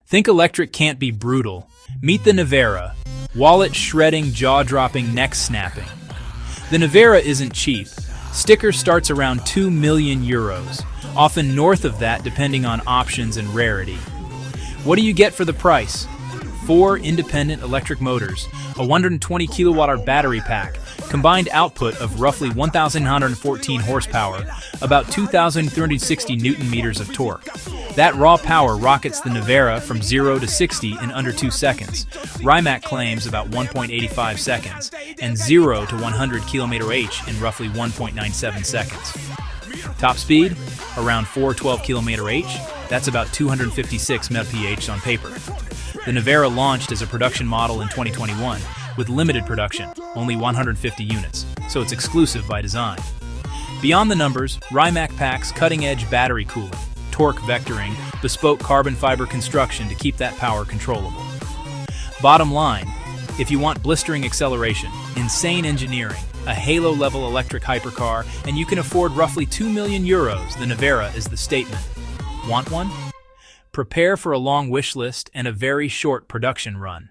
Think electric can't be brutal? Meet the Nevera. Wallet-shredding, jaw-dropping, neck-snapping. The Nevera isn't cheap. Sticker starts around 2 million euros, often north of that depending on options and rarity. What do you get for the price? 4 independent electric motors, a 120 kilowatt-hour battery pack, combined output of roughly 1,914 horsepower, about 2,360 newton-meters of torque. That raw power rockets the Nevera from 0 to 60 in under 2 seconds. Rimac claims about 1.85 seconds, and 0 to 100 km/h in roughly 1.97 seconds. Top speed? Around 412 km/h, that's about 256 mph on paper. The Nevera launched as a production model in 2021, with limited production, only 150 units, so it's exclusive by design. Beyond the numbers, Rimac packs cutting-edge battery cooling, torque vectoring, bespoke carbon fiber construction to keep that power controllable. Bottom line, if you want blistering acceleration, insane engineering, a halo-level electric hypercar, and you can afford roughly 2 million euros, the Nevera is the statement. Want one? Prepare for a long wish list and a very short production run.